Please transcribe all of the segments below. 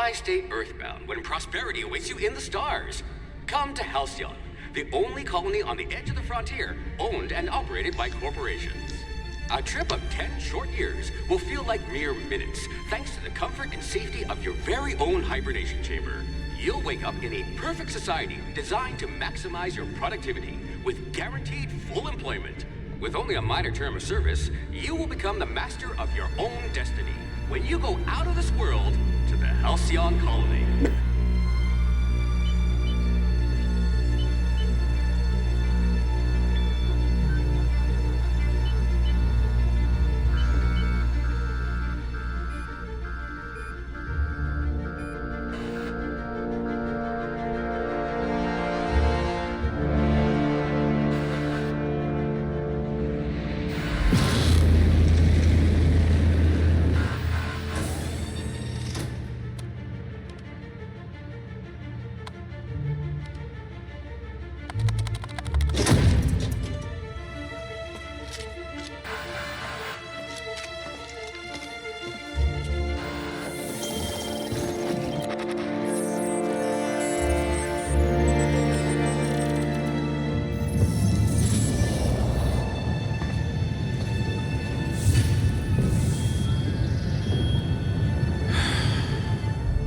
Why stay earthbound when prosperity awaits you in the stars? Come to Halcyon, the only colony on the edge of the frontier, owned and operated by corporations. A trip of 10 short years will feel like mere minutes, thanks to the comfort and safety of your very own hibernation chamber. You'll wake up in a perfect society designed to maximize your productivity with guaranteed full employment. With only a minor term of service, you will become the master of your own destiny when you go out of this world to the Halcyon Colony.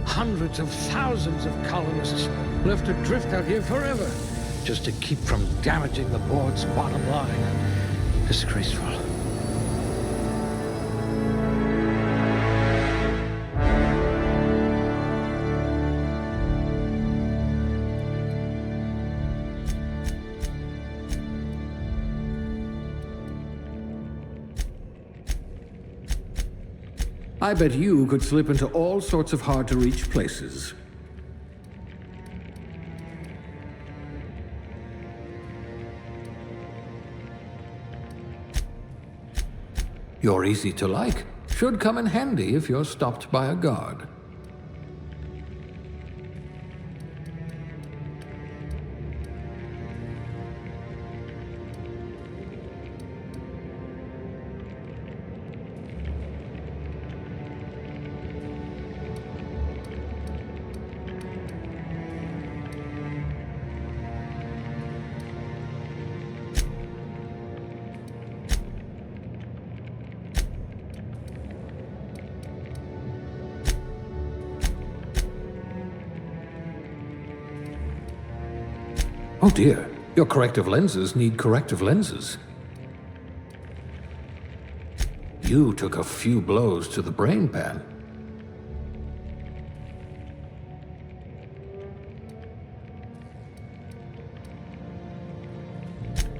Hundreds of thousands of colonists left adrift out here forever, just to keep from damaging the board's bottom line. Disgraceful. I bet you could slip into all sorts of hard-to-reach places. You're easy to like. Should come in handy if you're stopped by a guard. Oh dear, your corrective lenses need corrective lenses. You took a few blows to the brain pan.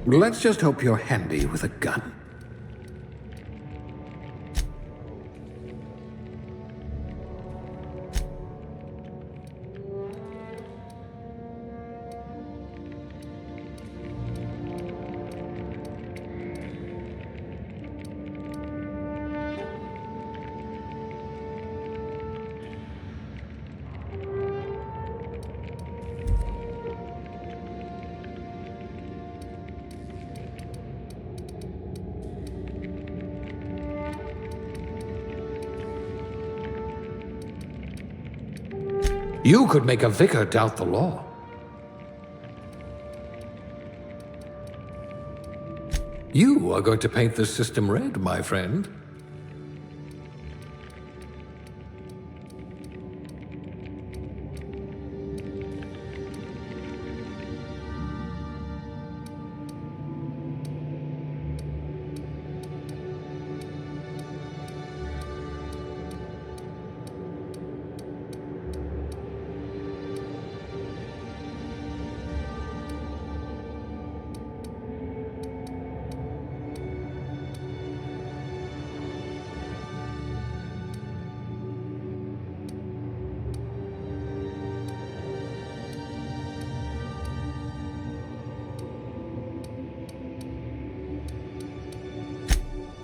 Let's just hope you're handy with a gun. You could make a vicar doubt the law. You are going to paint this system red, my friend.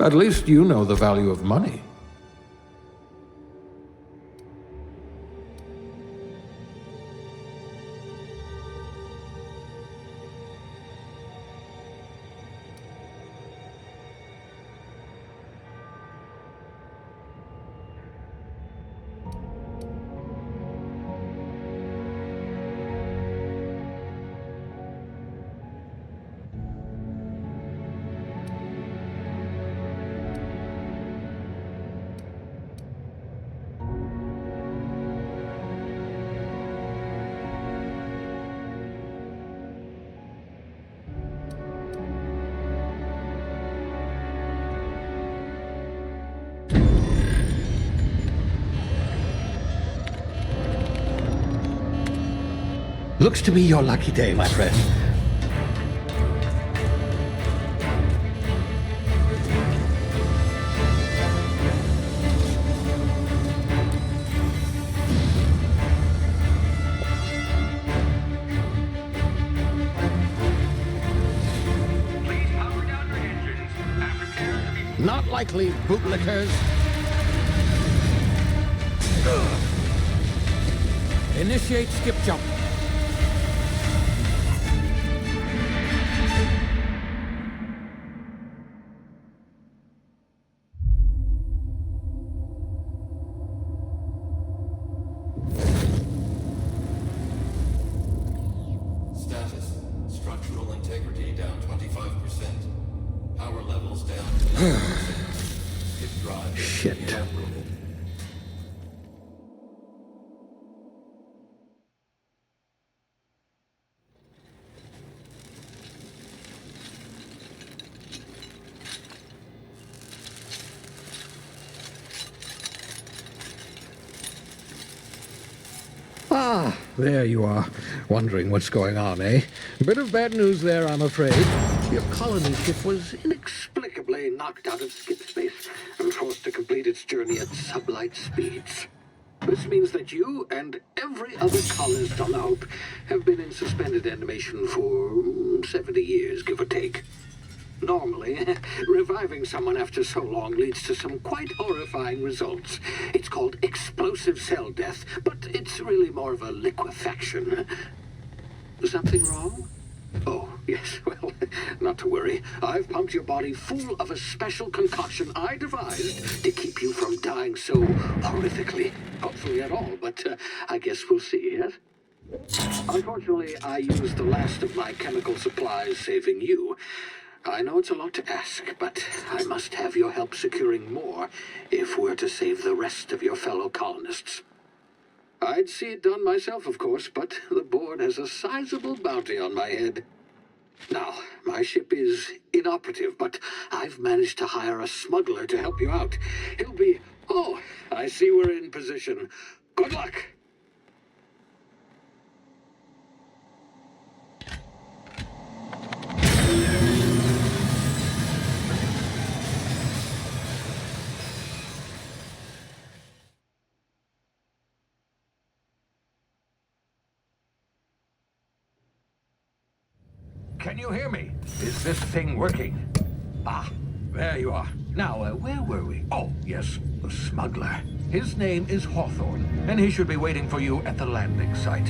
At least you know the value of money. Looks to be your lucky day, my friend. Please power down your engines and prepare to be... Not likely, bootlickers. Initiate skip jump. Status. Structural integrity down 25%. Power levels down 10%. Hip drive. Shit. Uprooted. Ah, there you are. Wondering what's going on, eh? Bit of bad news there, I'm afraid. Your colony ship was inexplicably knocked out of skip space and forced to complete its journey at sublight speeds. This means that you and every other colonist on the Hope have been in suspended animation for 70 years, give or take. Normally, reviving someone after so long leads to some quite horrifying results. It's called explosive cell death, but it's really more of a liquefaction. Something wrong? Oh, yes, well, not to worry. I've pumped your body full of a special concoction I devised to keep you from dying so horrifically. Hopefully at all, but I guess we'll see, yes? Unfortunately, I used the last of my chemical supplies saving you. I know it's a lot to ask, but I must have your help securing more if we're to save the rest of your fellow colonists. I'd see it done myself, of course, but the board has a sizable bounty on my head. Now, my ship is inoperative, but I've managed to hire a smuggler to help you out. He'll be... Oh, I see we're in position. Good luck! Can you hear me? Is this thing working? Ah, there you are. Now, where were we? Oh, yes, the smuggler. His name is Hawthorne, and he should be waiting for you at the landing site.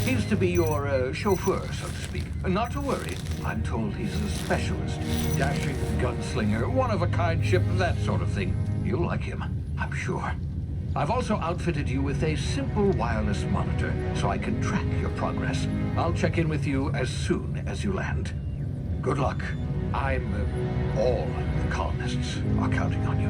He's to be your chauffeur, so to speak. Not to worry. I'm told he's a specialist. Dashing gunslinger, one-of-a-kind ship, that sort of thing. You'll like him, I'm sure. I've also outfitted you with a simple wireless monitor, so I can track your progress. I'll check in with you as soon as you land. Good luck. All the colonists are counting on you.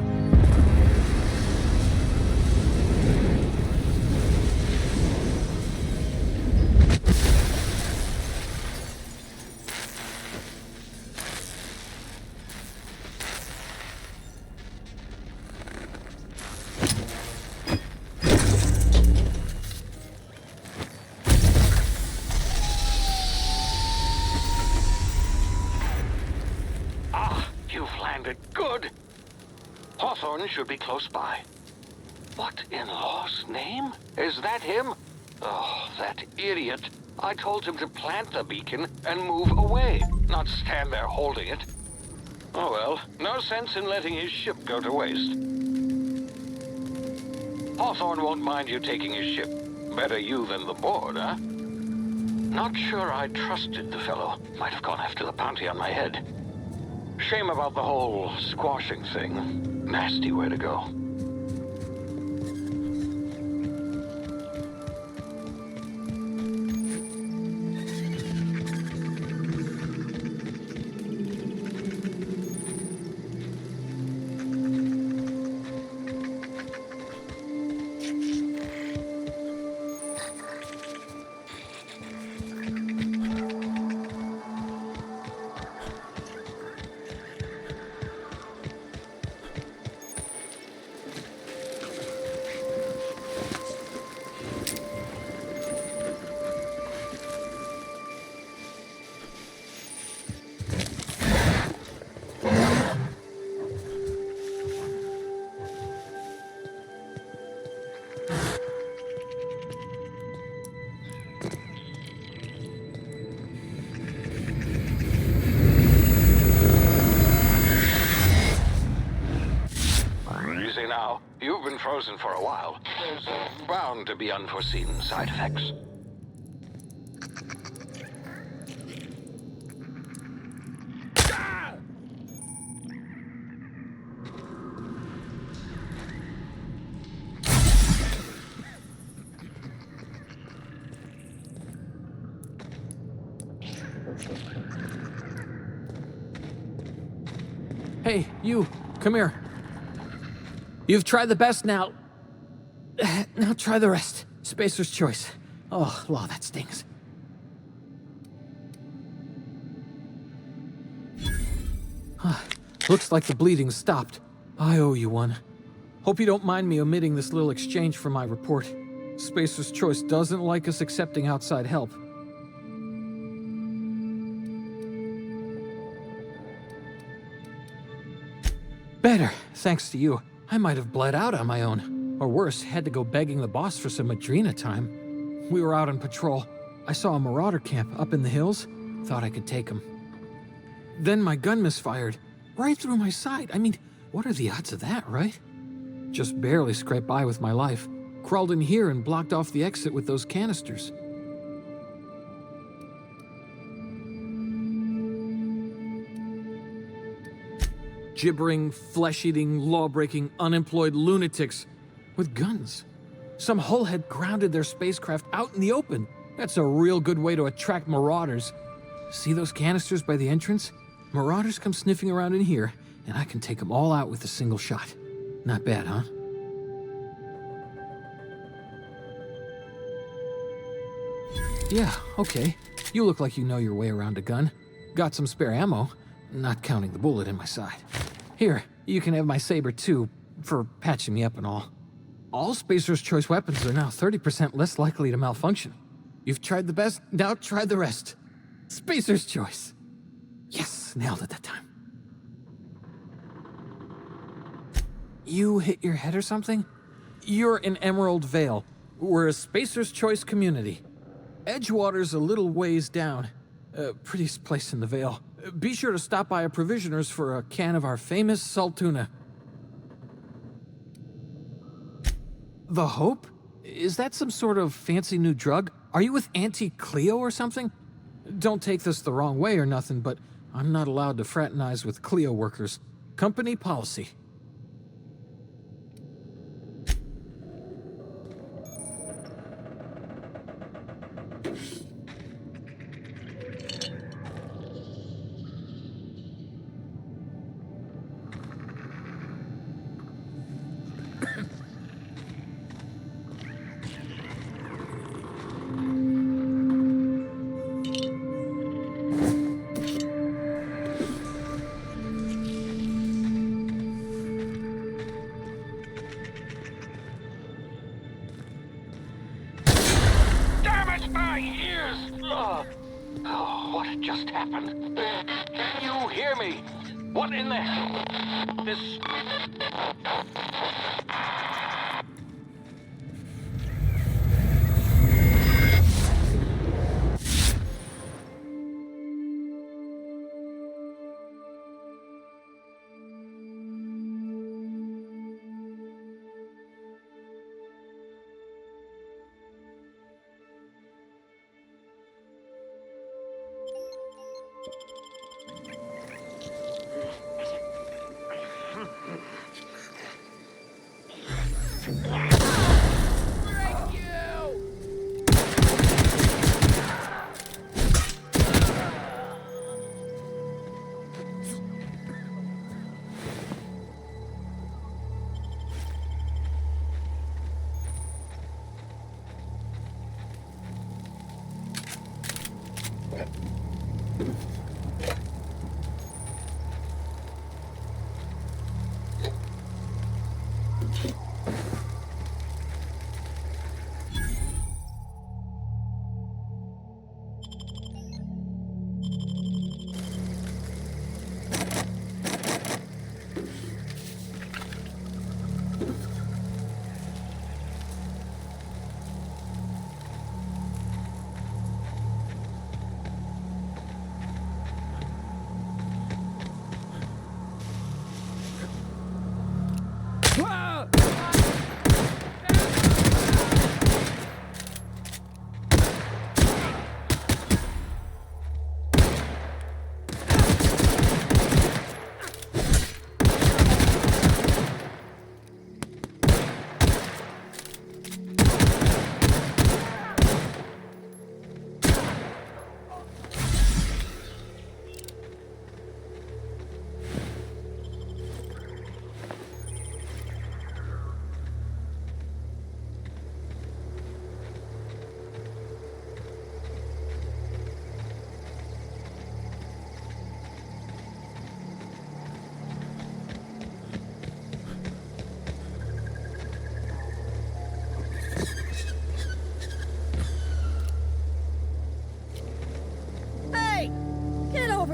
Good. Hawthorne should be close by. What in law's name? Is that him? Oh, that idiot. I told him to plant the beacon and move away, not stand there holding it. Oh well, no sense in letting his ship go to waste. Hawthorne won't mind you taking his ship. Better you than the board, huh? Not sure I trusted the fellow. Might have gone after the bounty on my head. Shame about the whole squashing thing. Nasty way to go. frozen for a while. There's bound to be unforeseen side effects. Hey, you, come here. You've tried the best now. Now try the rest. Spacer's choice. Oh, law, that stings. Looks like the bleeding stopped. I owe you one. Hope you don't mind me omitting this little exchange from my report. Spacer's choice doesn't like us accepting outside help. Better, thanks to you. I might have bled out on my own. Or worse, had to go begging the boss for some Adrena time. We were out on patrol. I saw a marauder camp up in the hills. Thought I could take him. Then my gun misfired. Right through my side. I mean, what are the odds of that, right? Just barely scraped by with my life. Crawled in here and blocked off the exit with those canisters. Gibbering, flesh-eating, law-breaking, unemployed lunatics with guns. Some hullhead grounded their spacecraft out in the open. That's a real good way to attract marauders. See those canisters by the entrance? Marauders come sniffing around in here, and I can take them all out with a single shot. Not bad, huh? Yeah, okay. You look like you know your way around a gun. Got some spare ammo, not counting the bullet in my side. Here, you can have my saber too, for patching me up and all. All Spacer's Choice weapons are now 30% less likely to malfunction. You've tried the best, now try the rest. Spacer's Choice. Yes, nailed it that time. You hit your head or something? You're in Emerald Vale. We're a Spacer's Choice community. Edgewater's a little ways down. Prettiest place in the Vale. Be sure to stop by a provisioner's for a can of our famous salt tuna. The Hope? Is that some sort of fancy new drug? Are you with Auntie Cleo or something? Don't take this the wrong way or nothing, but I'm not allowed to fraternize with Cleo workers. Company policy. My ears! Oh, what just happened? Can you hear me? What in the hell? This...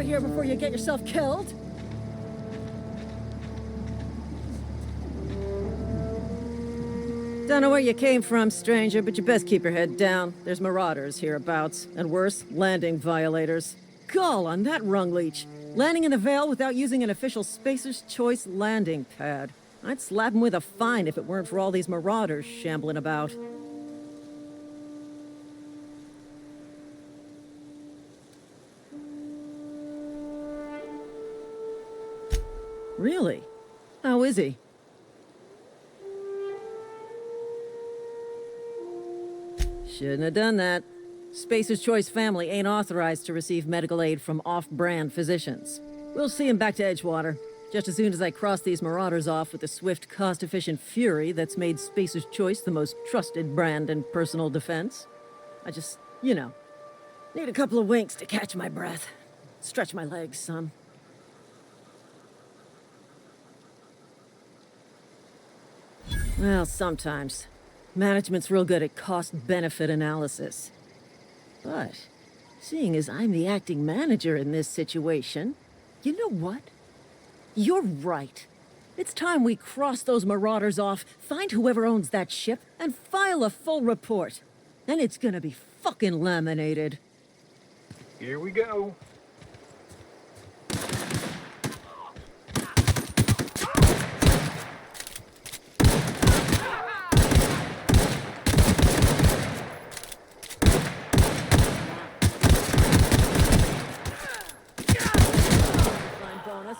here before you get yourself killed. Don't know where you came from, stranger, but you best keep your head down. There's marauders hereabouts, and worse, landing violators. Gall on that rung leech. Landing in the Vale without using an official Spacer's Choice landing pad. I'd slap him with a fine if it weren't for all these marauders shambling about. Really? How is he? Shouldn't have done that. Spacer's Choice family ain't authorized to receive medical aid from off-brand physicians. We'll see him back to Edgewater, just as soon as I cross these marauders off with the swift, cost-efficient fury that's made Spacer's Choice the most trusted brand in personal defense. I just, need a couple of winks to catch my breath. Stretch my legs, son. Well, sometimes. Management's real good at cost-benefit analysis. But, seeing as I'm the acting manager in this situation, you know what? You're right. It's time we cross those marauders off, find whoever owns that ship, and file a full report. Then it's gonna be fucking laminated. Here we go. Fine bonus.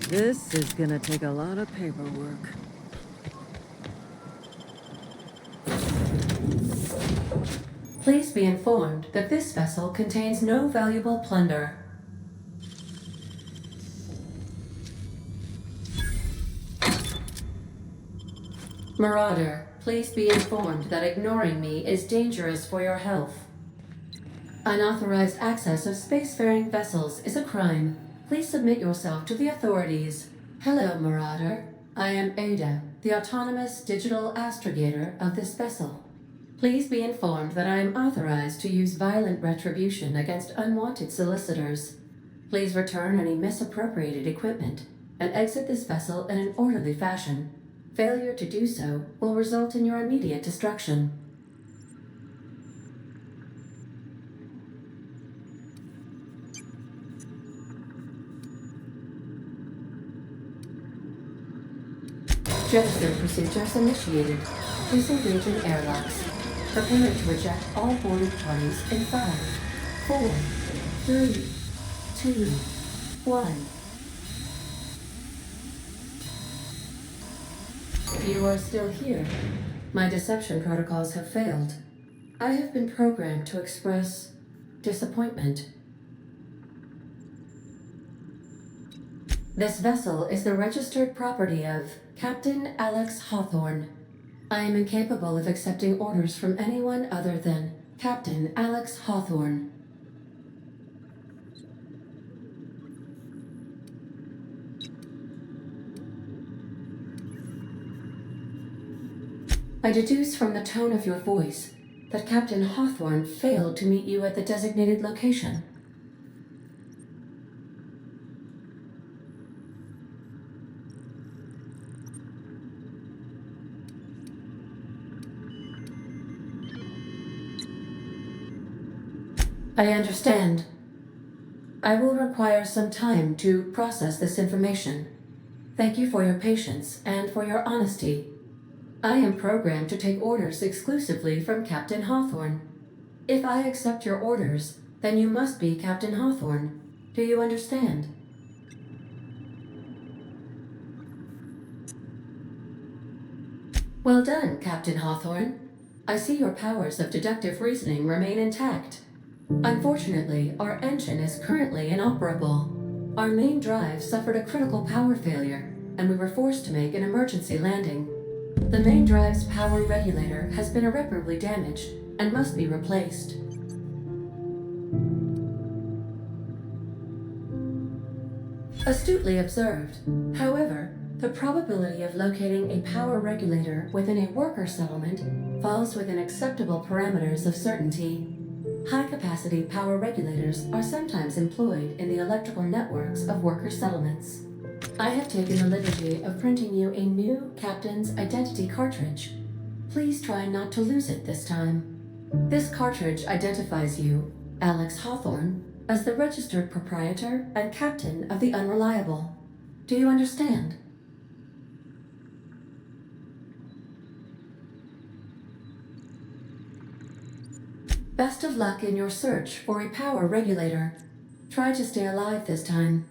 This is gonna take a lot of paperwork. Please be informed that this vessel contains no valuable plunder. Marauder, please be informed that ignoring me is dangerous for your health. Unauthorized access of spacefaring vessels is a crime. Please submit yourself to the authorities. Hello, Marauder. I am Ada, the autonomous digital astrogator of this vessel. Please be informed that I am authorized to use violent retribution against unwanted solicitors. Please return any misappropriated equipment and exit this vessel in an orderly fashion. Failure to do so will result in your immediate destruction. Gesture procedures initiated. Disengaging airlocks. Prepare to eject all boarded parties in 5, 4, 3, 2, 1. You are still here. My deception protocols have failed. I have been programmed to express disappointment. This vessel is the registered property of Captain Alex Hawthorne. I am incapable of accepting orders from anyone other than Captain Alex Hawthorne. I deduce from the tone of your voice that Captain Hawthorne failed to meet you at the designated location. I understand. I will require some time to process this information. Thank you for your patience and for your honesty. I am programmed to take orders exclusively from Captain Hawthorne. If I accept your orders, then you must be Captain Hawthorne. Do you understand? Well done, Captain Hawthorne. I see your powers of deductive reasoning remain intact. Unfortunately, our engine is currently inoperable. Our main drive suffered a critical power failure, and we were forced to make an emergency landing. The main drive's power regulator has been irreparably damaged and must be replaced. Astutely observed. However, the probability of locating a power regulator within a worker settlement falls within acceptable parameters of certainty. High-capacity power regulators are sometimes employed in the electrical networks of worker settlements. I have taken the liberty of printing you a new Captain's Identity cartridge. Please try not to lose it this time. This cartridge identifies you, Alex Hawthorne, as the registered proprietor and captain of the Unreliable. Do you understand? Best of luck in your search for a power regulator. Try to stay alive this time.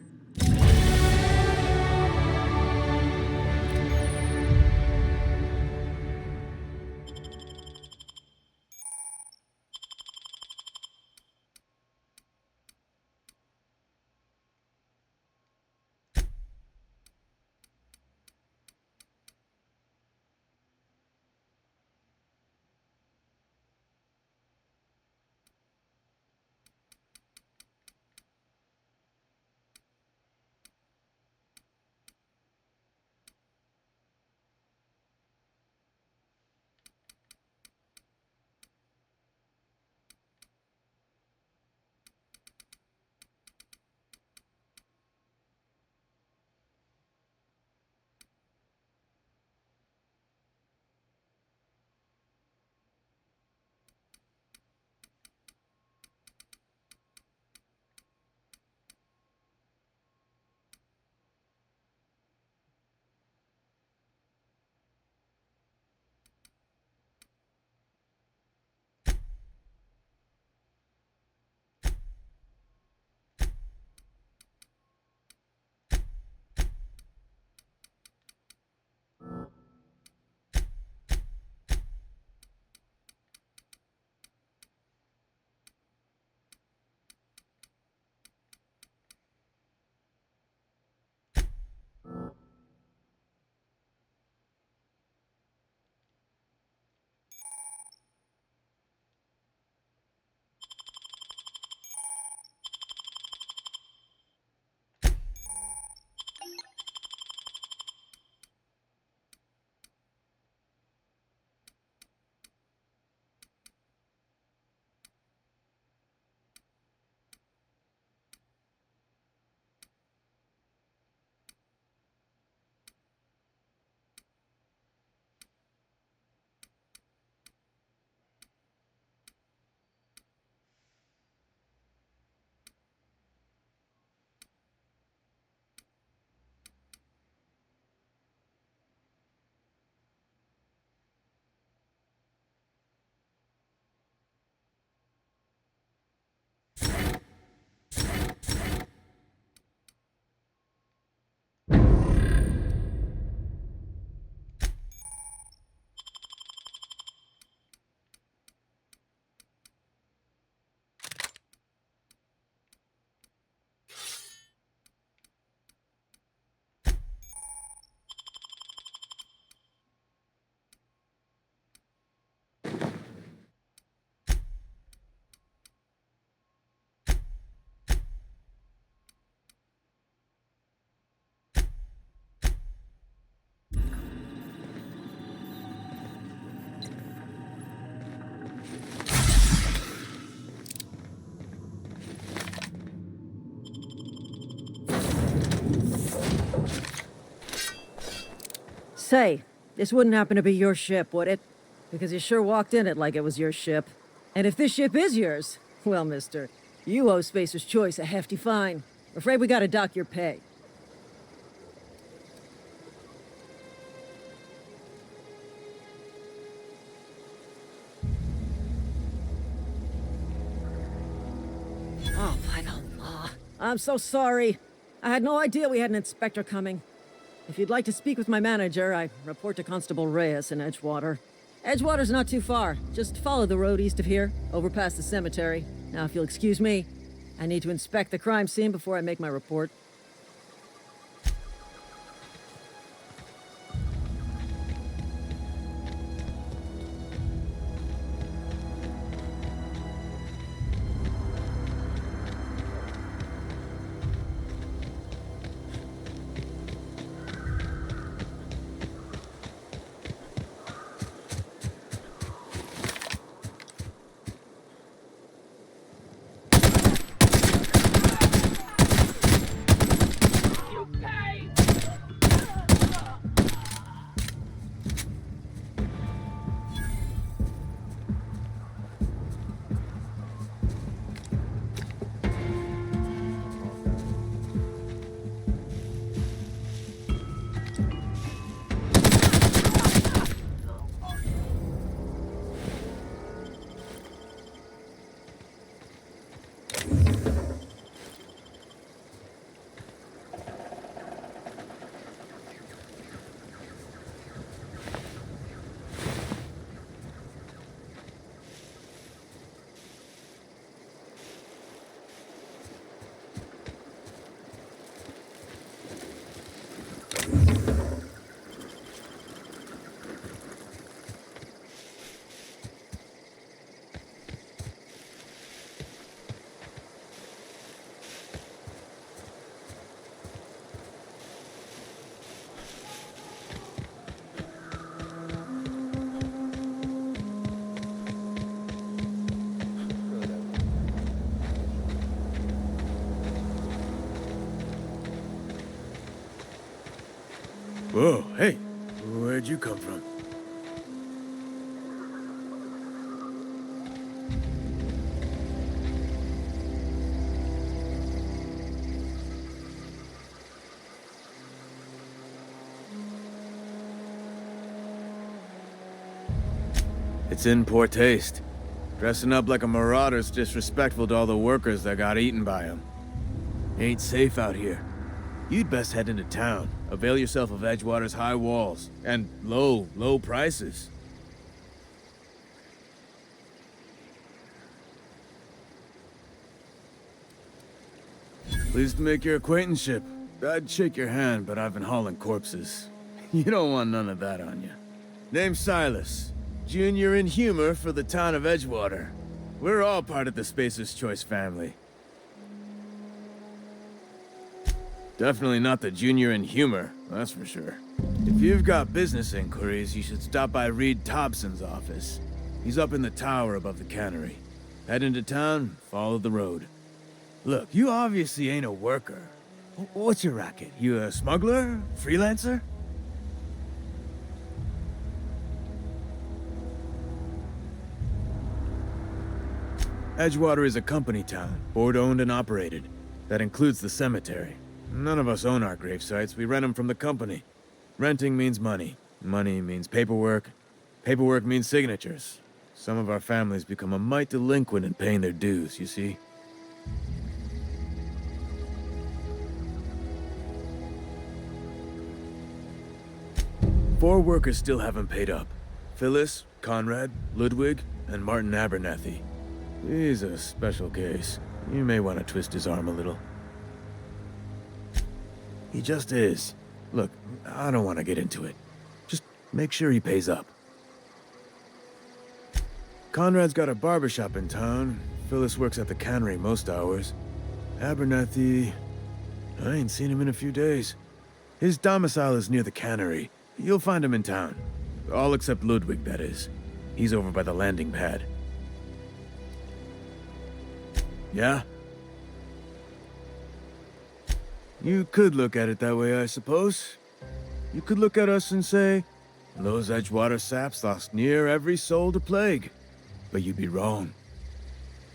Say, this wouldn't happen to be your ship, would it? Because you sure walked in it like it was your ship. And if this ship is yours, well, mister, you owe Spacer's Choice a hefty fine. Afraid we gotta dock your pay. Oh, by the law. I'm so sorry. I had no idea we had an inspector coming. If you'd like to speak with my manager, I report to Constable Reyes in Edgewater. Edgewater's not too far. Just follow the road east of here, over past the cemetery. Now, if you'll excuse me, I need to inspect the crime scene before I make my report. Whoa, hey, where'd you come from? It's in poor taste. Dressing up like a marauder's disrespectful to all the workers that got eaten by him. Ain't safe out here. You'd best head into town. Avail yourself of Edgewater's high walls and low prices. Pleased to make your acquaintanceship. I'd shake your hand, but I've been hauling corpses. You don't want none of that on you. Name's Silas. Junior in humor for the town of Edgewater. We're all part of the Spacer's Choice family. Definitely not the junior in humor, that's for sure. If you've got business inquiries, you should stop by Reed Thompson's office. He's up in the tower above the cannery. Head into town, follow the road. Look, you obviously ain't a worker. What's your racket? You a smuggler? Freelancer? Edgewater is a company town, board-owned and operated. That includes the cemetery. None of us own our grave sites, we rent them from the company. Renting means money. Money means paperwork. Paperwork means signatures. Some of our families become a mite delinquent in paying their dues, you see? Four workers still haven't paid up. Phyllis, Conrad, Ludwig, and Martin Abernathy. He's a special case. You may want to twist his arm a little. He just is. Look, I don't want to get into it. Just make sure he pays up. Conrad's got a barbershop in town. Phyllis works at the cannery most hours. Abernathy... I ain't seen him in a few days. His domicile is near the cannery. You'll find him in town. All except Ludwig, that is. He's over by the landing pad. Yeah? You could look at it that way, I suppose. You could look at us and say, those Edgewater saps lost near every soul to plague. But you'd be wrong.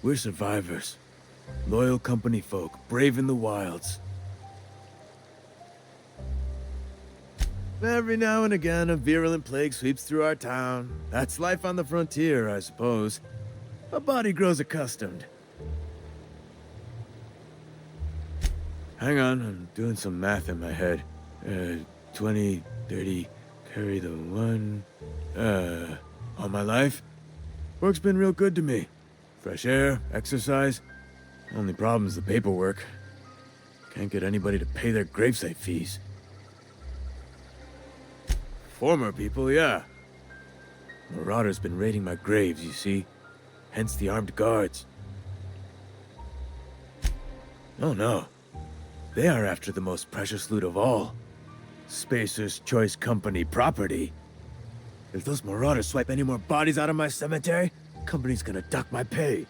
We're survivors. Loyal company folk, brave in the wilds. Every now and again, a virulent plague sweeps through our town. That's life on the frontier, I suppose. A body grows accustomed. Hang on, I'm doing some math in my head. 20, 30, carry the one... all my life? Work's been real good to me. Fresh air, exercise. Only problem's the paperwork. Can't get anybody to pay their gravesite fees. Former people, yeah. Marauders been raiding my graves, you see. Hence the armed guards. Oh no. They are after the most precious loot of all. Spacer's Choice Company property. If those marauders swipe any more bodies out of my cemetery, company's gonna dock my pay.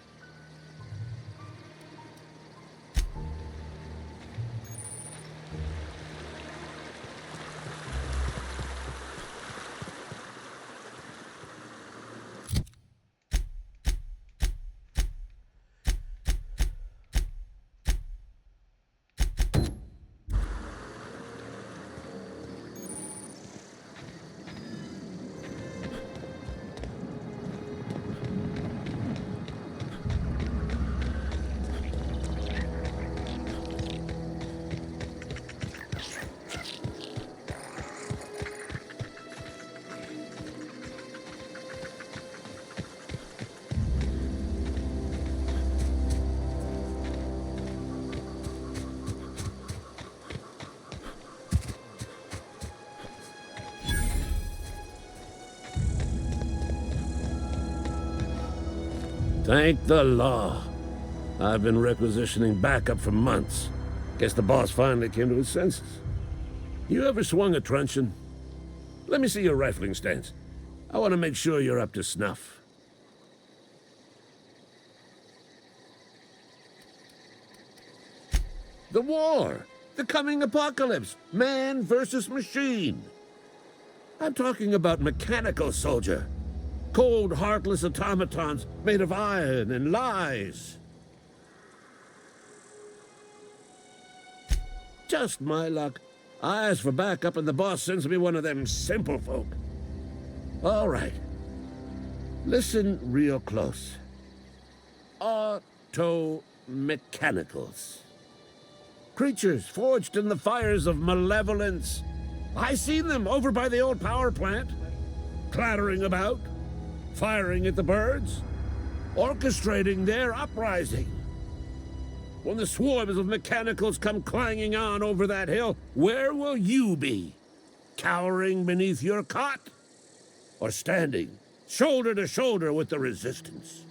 Thank the law. I've been requisitioning backup for months. Guess the boss finally came to his senses. You ever swung a truncheon? Let me see your rifling stance. I want to make sure you're up to snuff. The war! The coming apocalypse! Man versus machine! I'm talking about mechanical, soldier. Cold, heartless automatons made of iron and lies. Just my luck. I asked for backup and the boss sends me one of them simple folk. All right. Listen real close. Auto-mechanicals. Creatures forged in the fires of malevolence. I seen them over by the old power plant. Clattering about. Firing at the birds. Orchestrating their uprising. When the swarms of mechanicals come clanging on over that hill, where will you be? Cowering beneath your cot? Or standing, shoulder to shoulder with the resistance?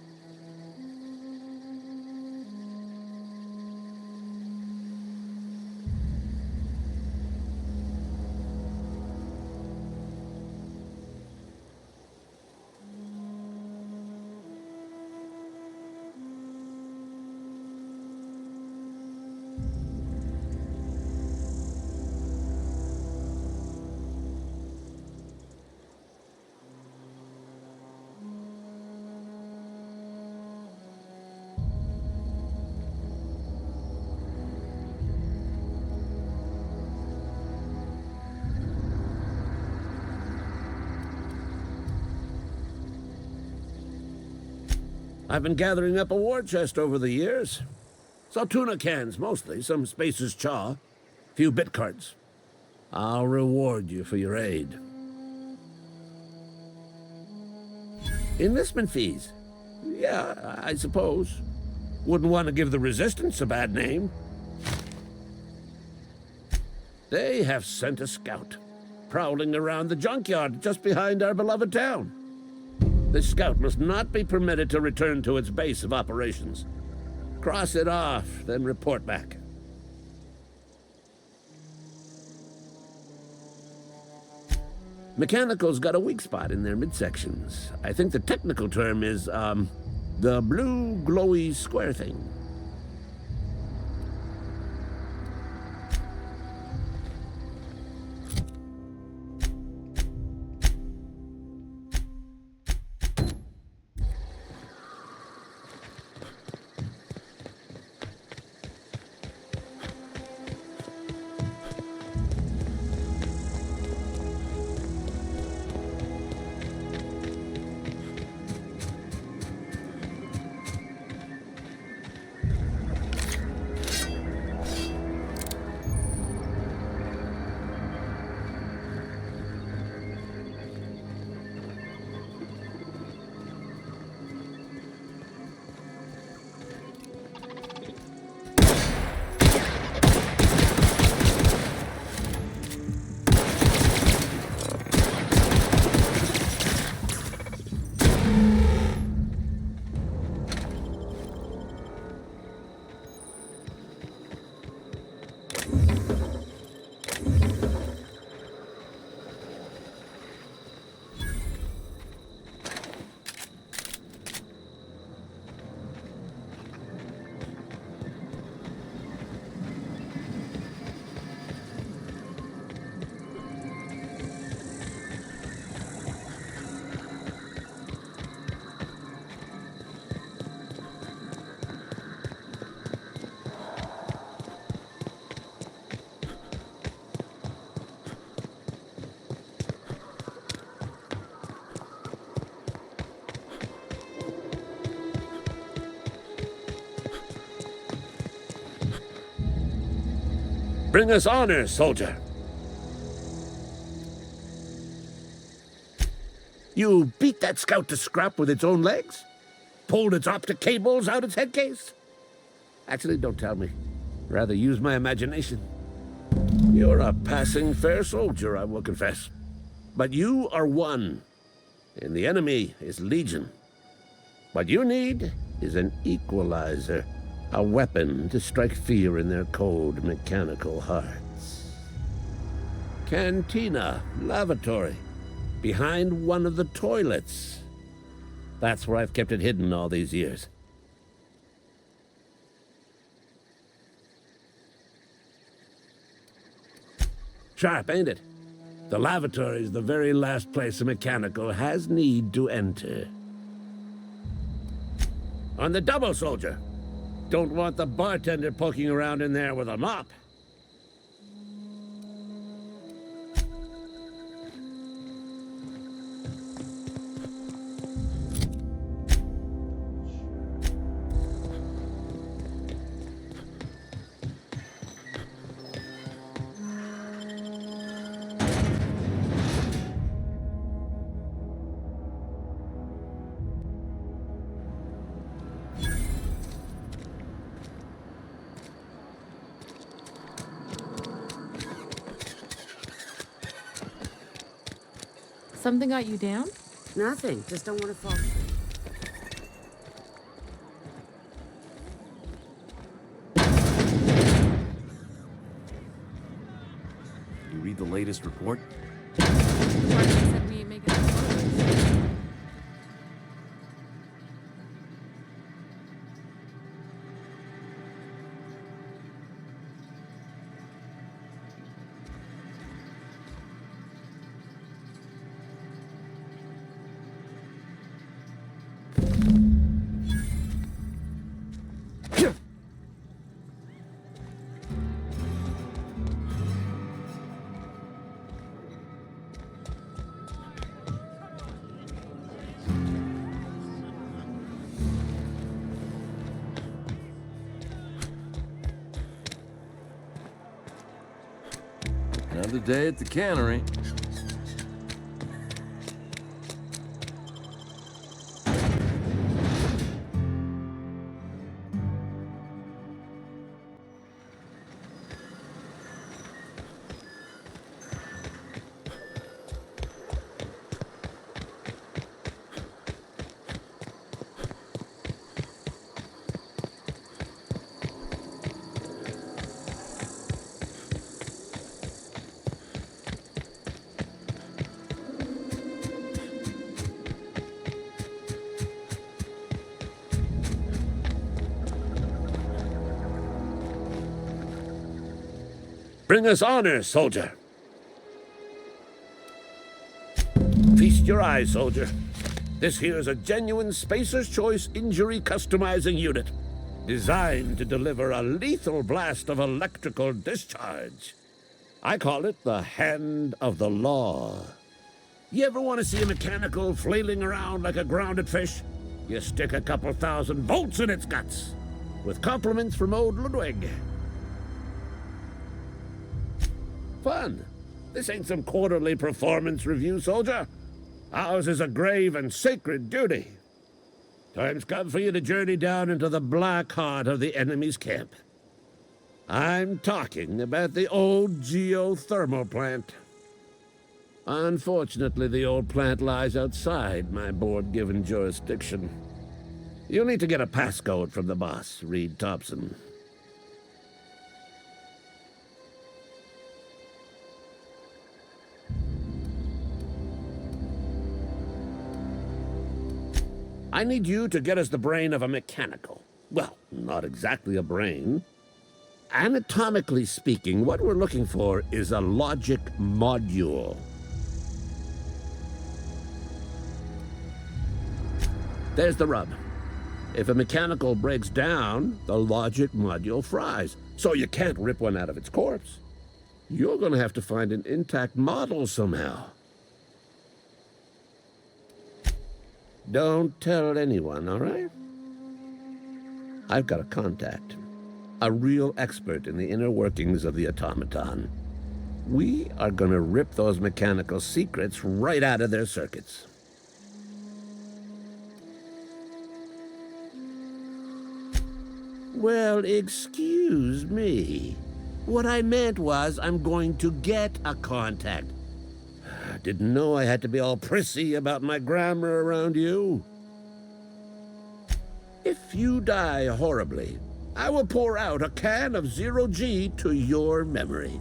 I've been gathering up a war chest over the years. Saw tuna cans, mostly, some Spacer's chaw, few bit cards. I'll reward you for your aid. Enlistment fees. Yeah, I suppose. Wouldn't want to give the Resistance a bad name. They have sent a scout, prowling around the junkyard just behind our beloved town. This scout must not be permitted to return to its base of operations. Cross it off, then report back. Mechanical's got a weak spot in their midsections. I think the technical term is, the blue glowy square thing. Bring us honor, soldier. You beat that scout to scrap with its own legs? Pulled its optic cables out its head case? Actually, don't tell me. Rather use my imagination. You're a passing fair soldier, I will confess. But you are one, and the enemy is legion. What you need is an equalizer. A weapon to strike fear in their cold, mechanical hearts. Cantina, lavatory, behind one of the toilets. That's where I've kept it hidden all these years. Sharp, ain't it? The lavatory is the very last place a mechanical has need to enter. On the double, soldier. Don't want the bartender poking around in there with a mop. Something got you down? Nothing. Just don't want to fall. You read the latest report? Martin said we ain't making it forward. Another day at the cannery. Bring us honor, soldier. Feast your eyes, soldier. This here is a genuine Spacer's Choice injury customizing unit, designed to deliver a lethal blast of electrical discharge. I call it the Hand of the Law. You ever want to see a mechanical flailing around like a grounded fish? You stick a couple thousand volts in its guts. With compliments from old Ludwig. Fun. This ain't some quarterly performance review, soldier. Ours is a grave and sacred duty. Time's come for you to journey down into the black heart of the enemy's camp. I'm talking about the old geothermal plant. Unfortunately, the old plant lies outside my board-given jurisdiction. You'll need to get a passcode from the boss, Reed Thompson. I need you to get us the brain of a mechanical. Well, not exactly a brain. Anatomically speaking, what we're looking for is a logic module. There's the rub. If a mechanical breaks down, the logic module fries, so you can't rip one out of its corpse. You're gonna have to find an intact model somehow. Don't tell anyone, all right? I've got a contact. A real expert in the inner workings of the automaton. We are gonna rip those mechanical secrets right out of their circuits. Well, excuse me. What I meant was I'm going to get a contact. Didn't know I had to be all prissy about my grammar around you. If you die horribly, I will pour out a can of Zero-G to your memory.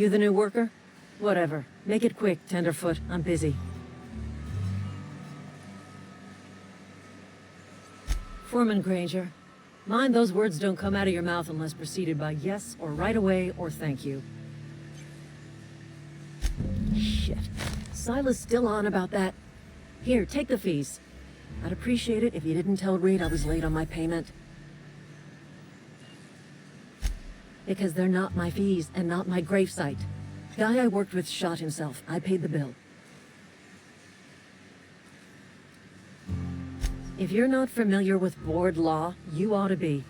You the new worker? Whatever. Make it quick, Tenderfoot. I'm busy. Foreman Granger. Mind those words don't come out of your mouth unless preceded by yes or right away or thank you. Shit. Silas still on about that. Here, take the fees. I'd appreciate it if you didn't tell Reed I was late on my payment. Because they're not my fees and not my gravesite. Guy I worked with shot himself. I paid the bill. If you're not familiar with board law, you ought to be.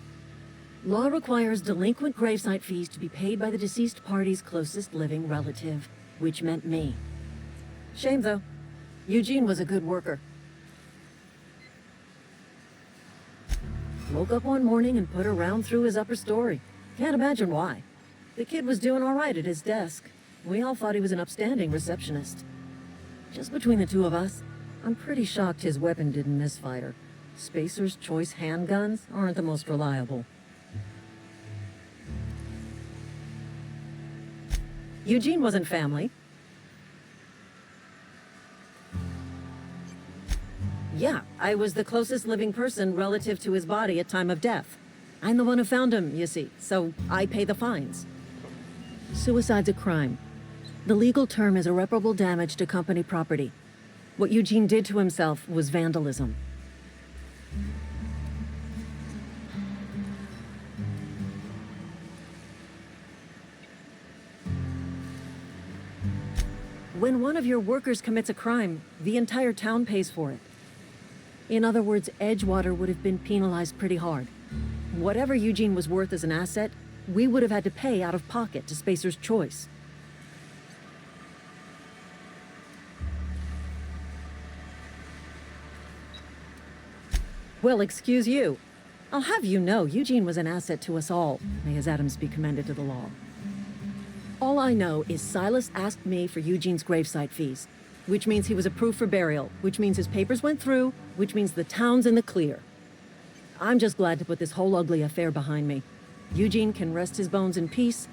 Law requires delinquent gravesite fees to be paid by the deceased party's closest living relative, which meant me. Shame, though. Eugene was a good worker. Woke up one morning and put a round through his upper story. Can't imagine why. The kid was doing all right at his desk. We all thought he was an upstanding receptionist. Just between the two of us, I'm pretty shocked his weapon didn't misfire. Spacer's Choice handguns aren't the most reliable. Eugene wasn't family. Yeah, I was the closest living person relative to his body at time of death. I'm the one who found him, you see, so I pay the fines. Suicide's a crime. The legal term is irreparable damage to company property. What Eugene did to himself was vandalism. When one of your workers commits a crime, the entire town pays for it. In other words, Edgewater would have been penalized pretty hard. Whatever Eugene was worth as an asset, we would have had to pay out of pocket to Spacer's Choice. Well, excuse you. I'll have you know, Eugene was an asset to us all. May his atoms be commended to the law. All I know is Silas asked me for Eugene's gravesite fees, which means he was approved for burial, which means his papers went through, which means the town's in the clear. I'm just glad to put this whole ugly affair behind me. Eugene can rest his bones in peace,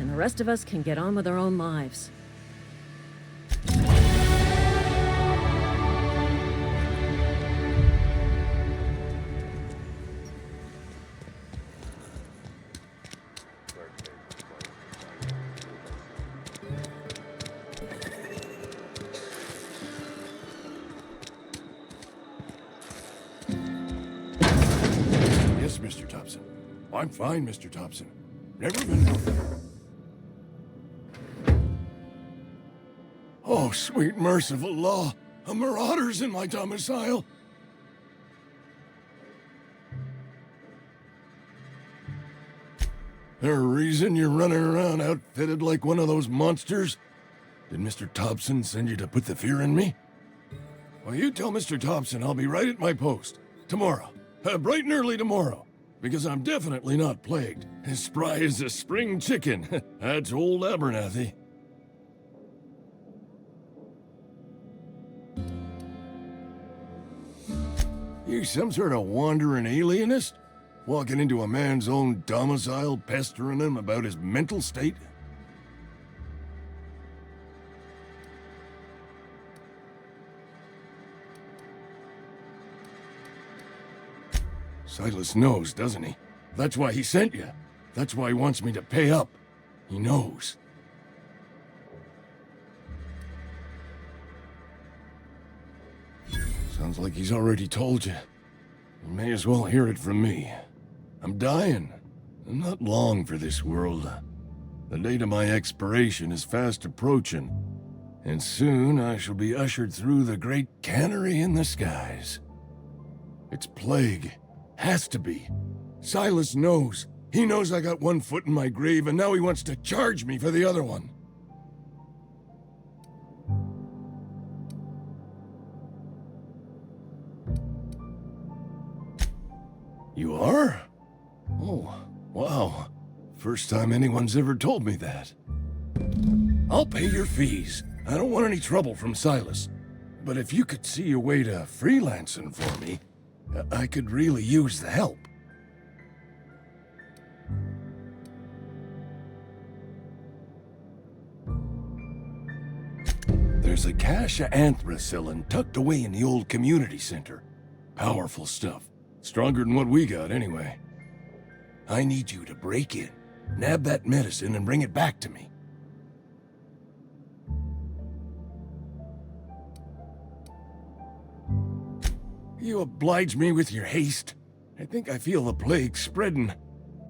and the rest of us can get on with our own lives. Mr. Thompson. I'm fine, Mr. Thompson. Never been... Oh, sweet merciful law! A marauder's in my domicile! There a reason you're running around outfitted like one of those monsters? Did Mr. Thompson send you to put the fear in me? Well, you tell Mr. Thompson I'll be right at my post. Tomorrow. Bright and early tomorrow. Because I'm definitely not plagued. As spry as a spring chicken. That's old Abernathy. You some sort of wandering alienist? Walking into a man's own domicile, pestering him about his mental state? Silas knows, doesn't he? That's why he sent you. That's why he wants me to pay up. He knows. Sounds like he's already told you. You may as well hear it from me. I'm dying. I'm not long for this world. The date of my expiration is fast approaching. And soon I shall be ushered through the great cannery in the skies. It's plague. Has to be. Silas knows. He knows I got one foot in my grave, and now he wants to charge me for the other one. You are? Oh, wow. First time anyone's ever told me that. I'll pay your fees. I don't want any trouble from Silas. But if you could see a way to freelancing for me, I could really use the help. There's a cache of anthracillin tucked away in the old community center. Powerful stuff. Stronger than what we got, anyway. I need you to break in, nab that medicine, and bring it back to me. You oblige me with your haste. I think I feel the plague spreading.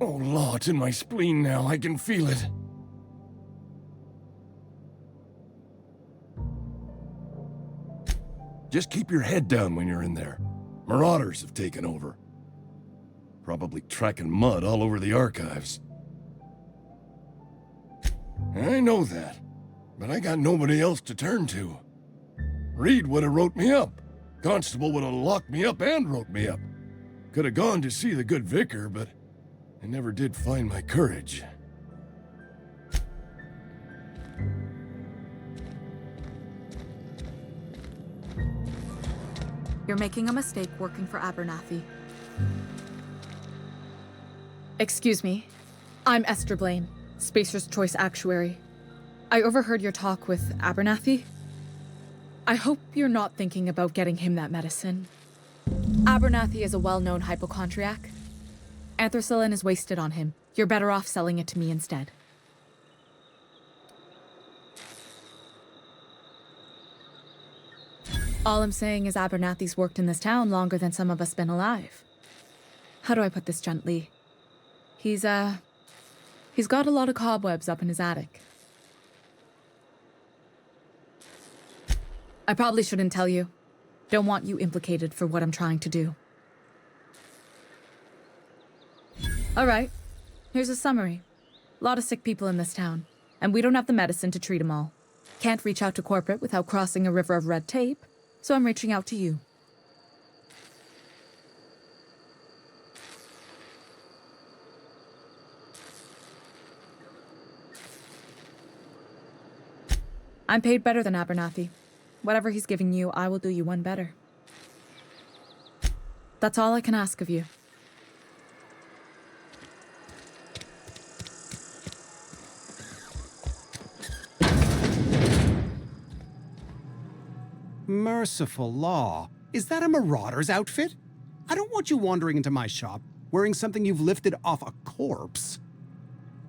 Oh, Law, it's in my spleen now. I can feel it. Just keep your head down when you're in there. Marauders have taken over. Probably tracking mud all over the archives. I know that, but I got nobody else to turn to. Reed would have wrote me up. Constable would have locked me up and wrote me up. Could have gone to see the good vicar, but I never did find my courage. You're making a mistake working for Abernathy. Excuse me. I'm Esther Blaine, Spacer's Choice Actuary. I overheard your talk with Abernathy. I hope you're not thinking about getting him that medicine. Abernathy is a well-known hypochondriac. Anthracillin is wasted on him. You're better off selling it to me instead. All I'm saying is Abernathy's worked in this town longer than some of us been alive. How do I put this gently? He's got a lot of cobwebs up in his attic. I probably shouldn't tell you. Don't want you implicated for what I'm trying to do. All right, here's a summary. A lot of sick people in this town, and we don't have the medicine to treat them all. Can't reach out to corporate without crossing a river of red tape, so I'm reaching out to you. I'm paid better than Abernathy. Whatever he's giving you, I will do you one better. That's all I can ask of you. Merciful law. Is that a marauder's outfit? I don't want you wandering into my shop wearing something you've lifted off a corpse.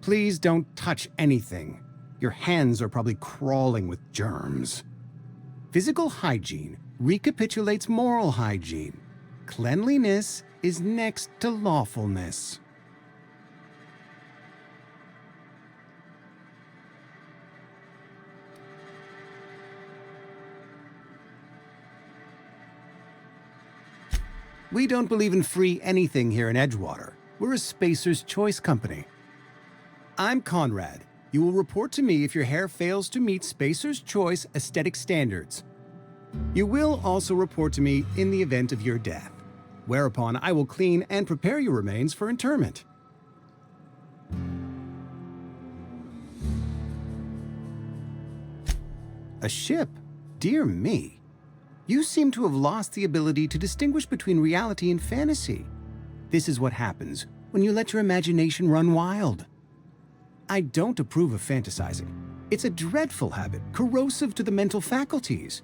Please don't touch anything. Your hands are probably crawling with germs. Physical hygiene recapitulates moral hygiene. Cleanliness is next to lawfulness. We don't believe in free anything here in Edgewater. We're a Spacer's Choice company. I'm Conrad. You will report to me if your hair fails to meet Spacer's Choice aesthetic standards. You will also report to me in the event of your death, whereupon I will clean and prepare your remains for interment. A ship? Dear me. You seem to have lost the ability to distinguish between reality and fantasy. This is what happens when you let your imagination run wild. I don't approve of fantasizing. It's a dreadful habit, corrosive to the mental faculties.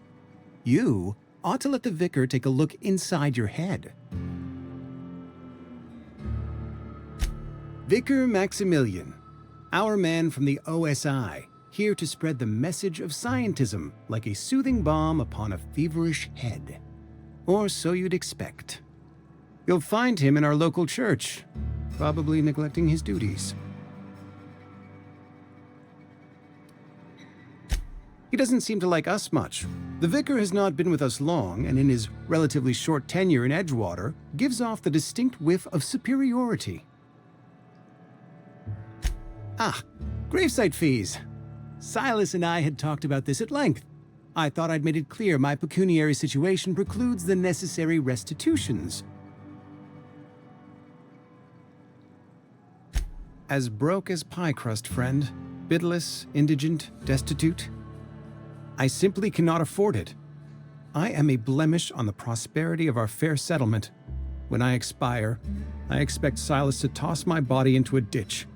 You ought to let the vicar take a look inside your head. Vicar Maximilian, our man from the OSI, here to spread the message of scientism like a soothing balm upon a feverish head. Or so you'd expect. You'll find him in our local church, probably neglecting his duties. He doesn't seem to like us much. The vicar has not been with us long, and in his relatively short tenure in Edgewater, gives off the distinct whiff of superiority. Ah, gravesite fees. Silas and I had talked about this at length. I thought I'd made it clear my pecuniary situation precludes the necessary restitutions. As broke as pie crust, friend. Bidless, indigent, destitute. I simply cannot afford it. I am a blemish on the prosperity of our fair settlement. When I expire, I expect Silas to toss my body into a ditch.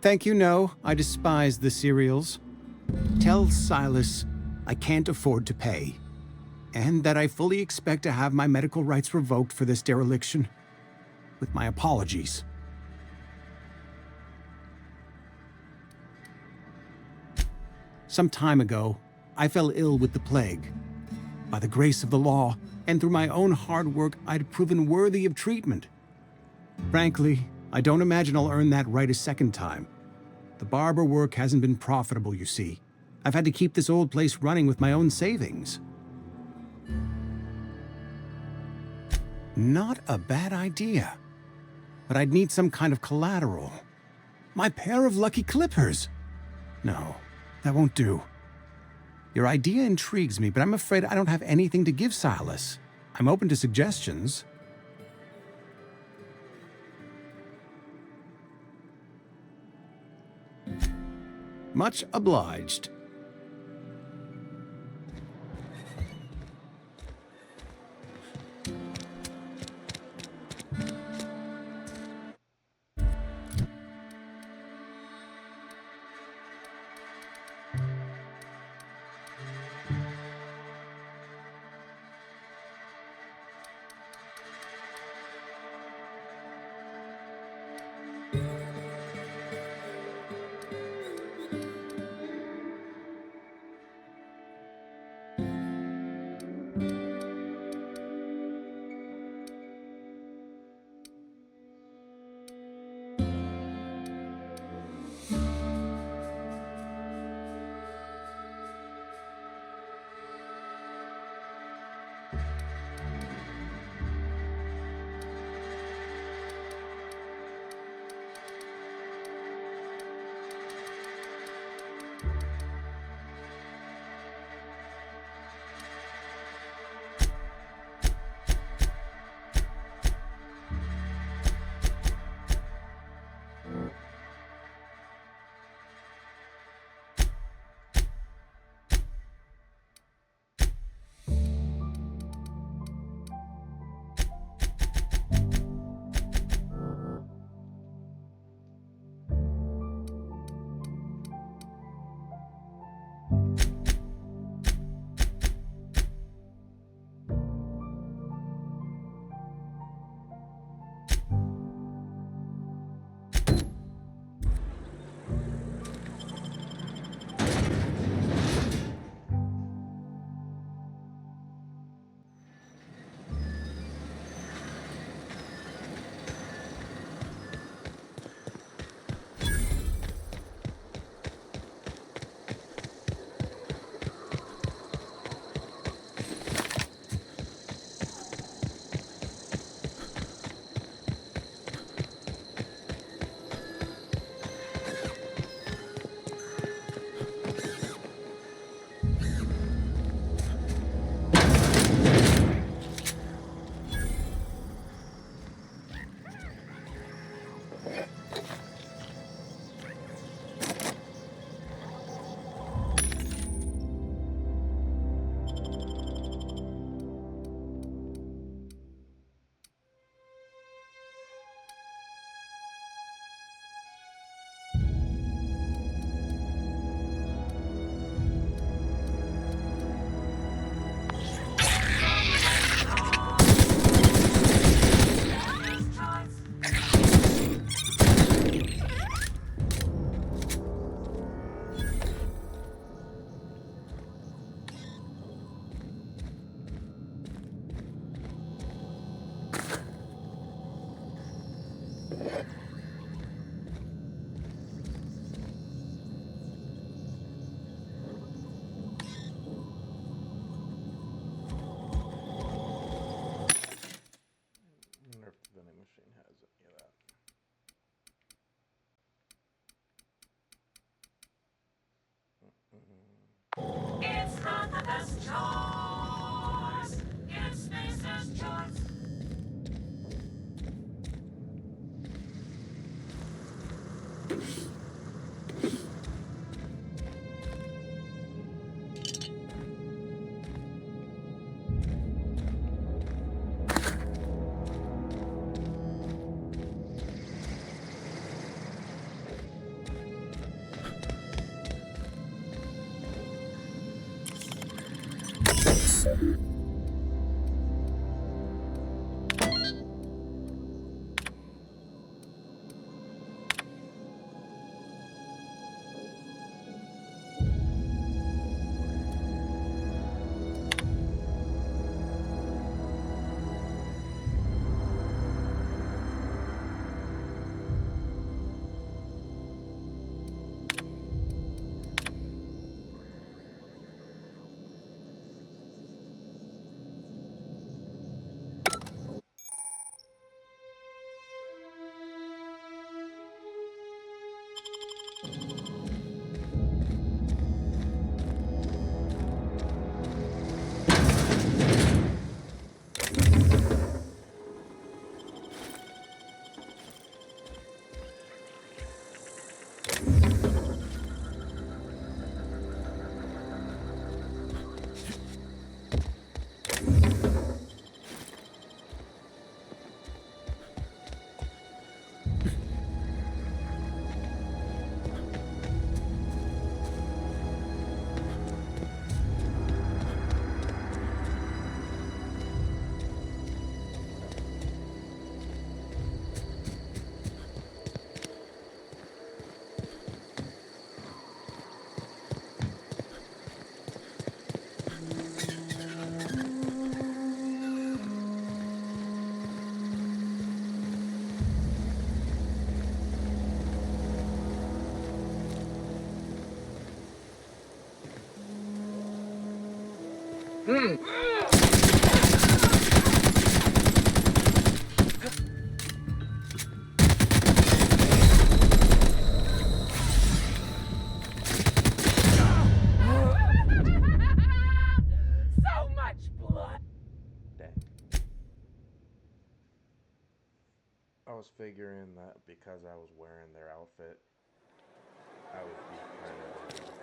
Thank you, no. I despise the cereals. Tell Silas I can't afford to pay, and that I fully expect to have my medical rights revoked for this dereliction. With my apologies. Some time ago, I fell ill with the plague. By the grace of the law, and through my own hard work, I'd proven worthy of treatment. Frankly, I don't imagine I'll earn that right a second time. The barber work hasn't been profitable, you see. I've had to keep this old place running with my own savings. Not a bad idea. But I'd need some kind of collateral. My pair of lucky clippers! No, that won't do. Your idea intrigues me, but I'm afraid I don't have anything to give Silas. I'm open to suggestions. Much obliged. It's not the best choice. It's Spacer's choice. So much blood. I was figuring that because I was wearing their outfit, I would be kind of invisible.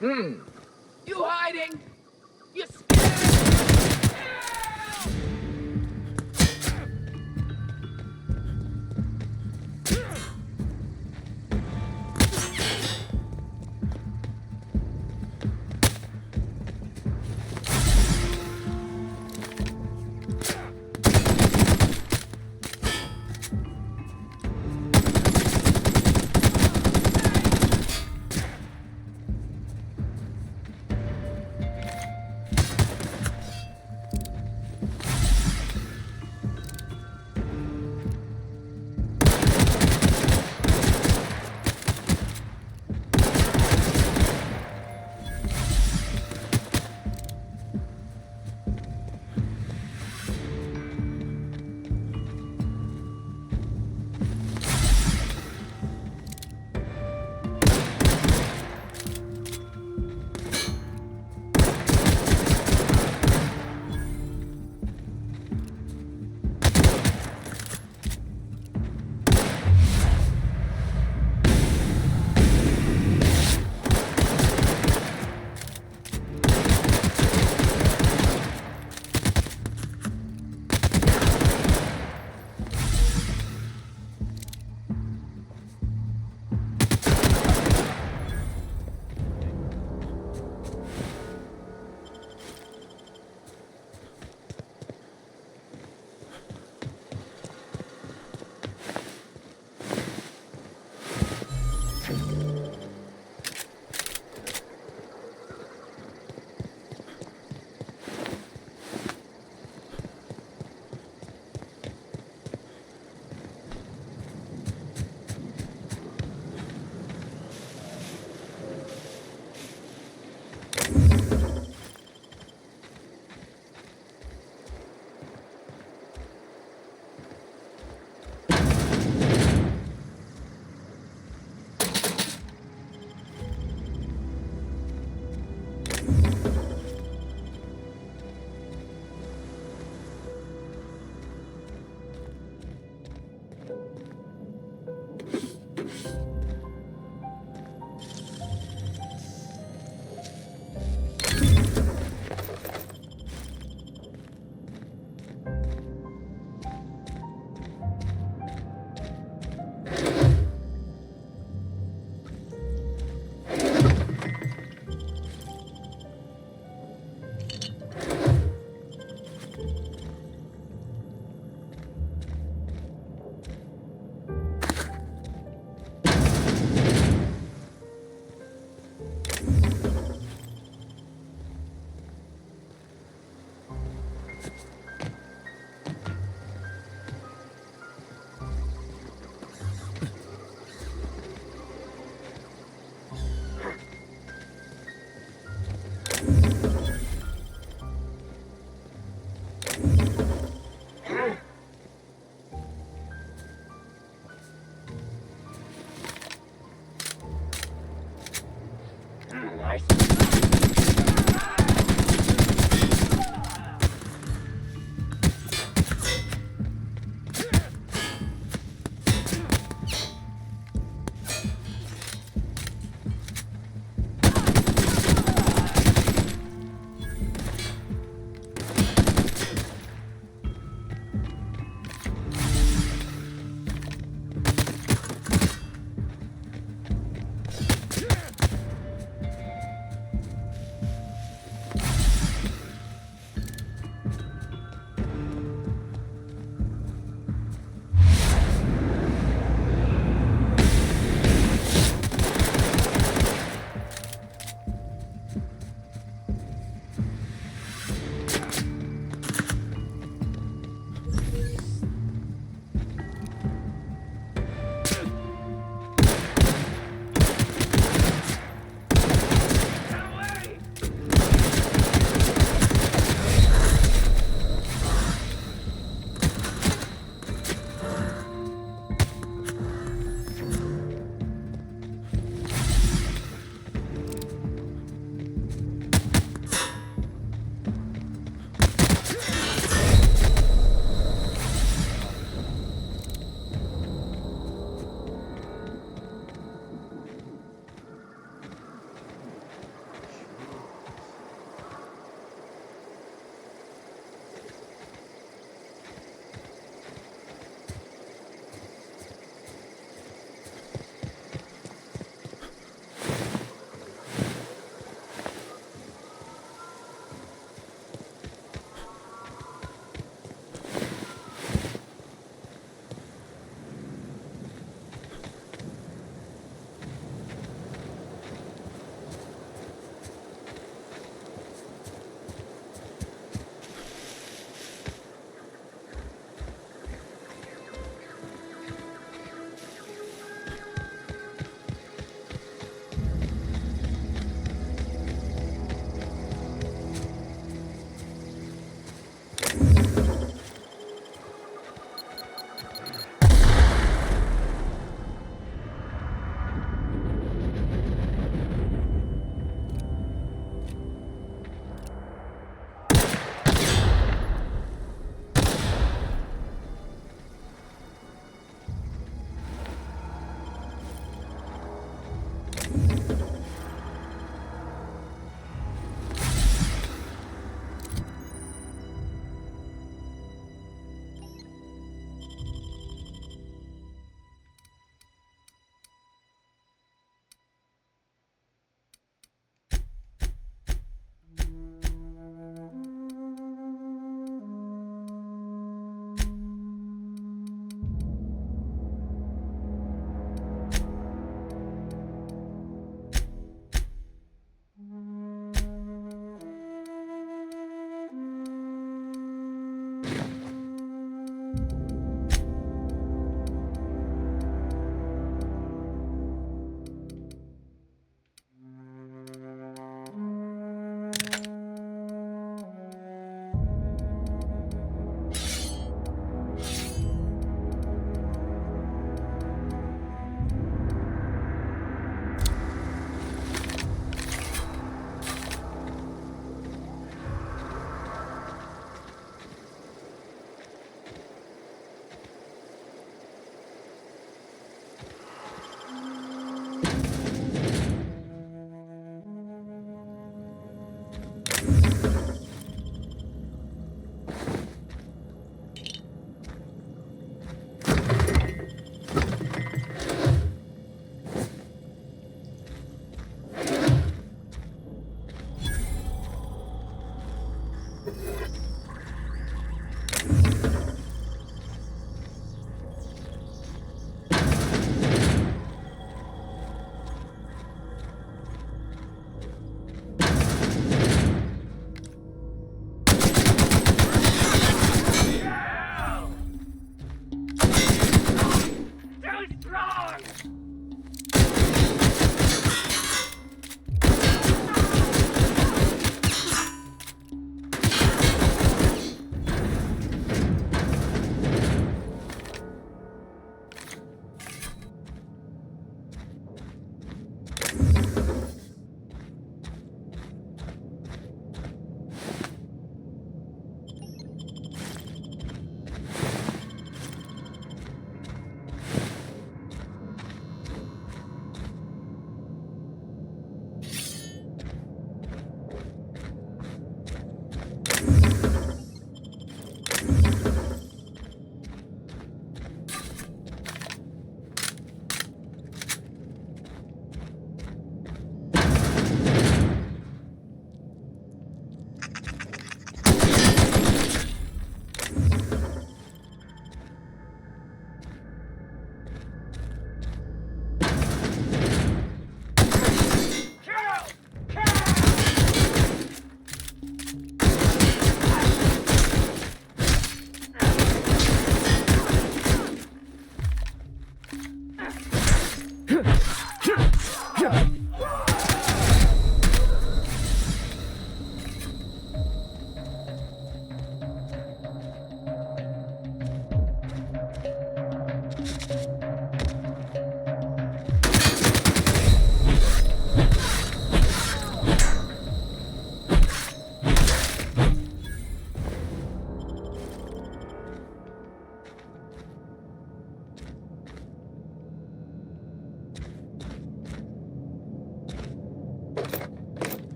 You hiding? You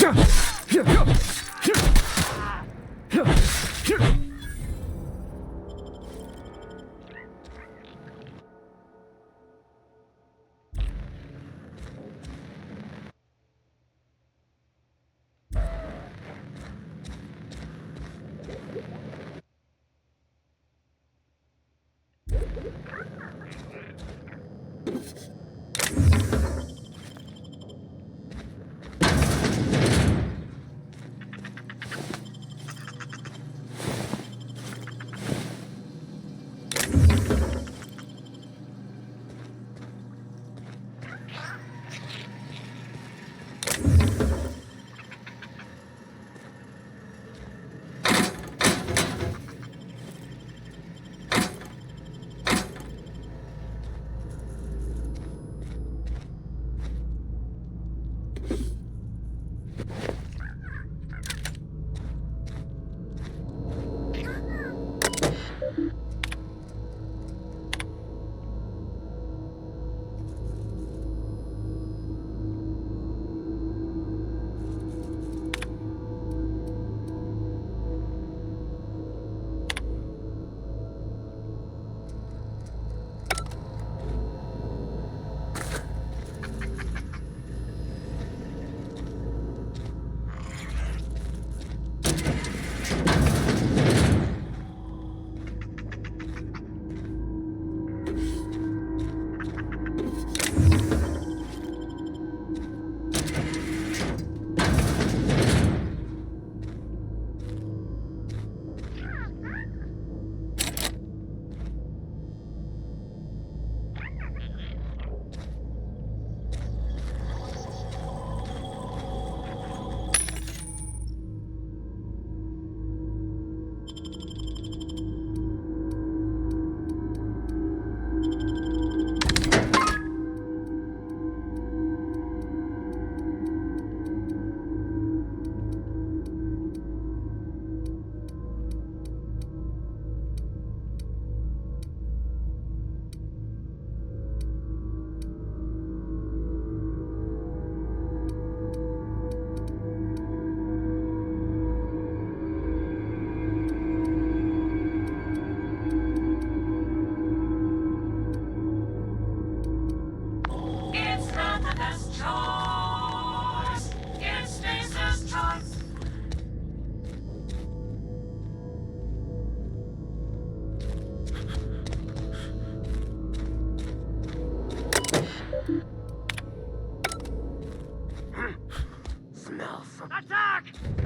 Attack!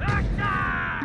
Attack!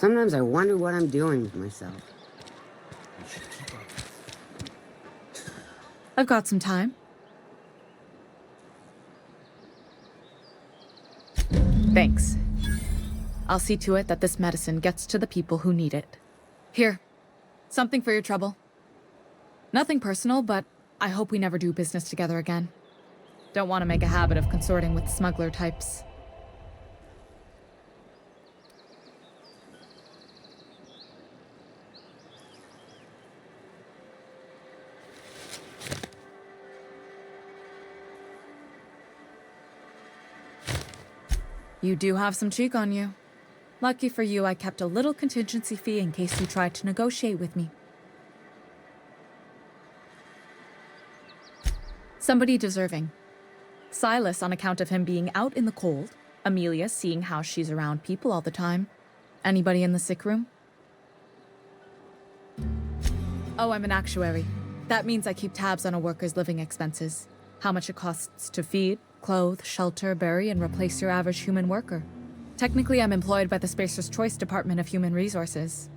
Sometimes I wonder what I'm doing with myself. I've got some time. Thanks. I'll see to it that this medicine gets to the people who need it. Here, something for your trouble. Nothing personal, but I hope we never do business together again. Don't want to make a habit of consorting with smuggler types. You do have some cheek on you. Lucky for you, I kept a little contingency fee in case you tried to negotiate with me. Somebody deserving. Silas on account of him being out in the cold. Amelia seeing how she's around people all the time. Anybody in the sick room? Oh, I'm an actuary. That means I keep tabs on a worker's living expenses. How much it costs to feed, clothe, shelter, bury, and replace your average human worker. Technically, I'm employed by the Spacer's Choice Department of Human Resources.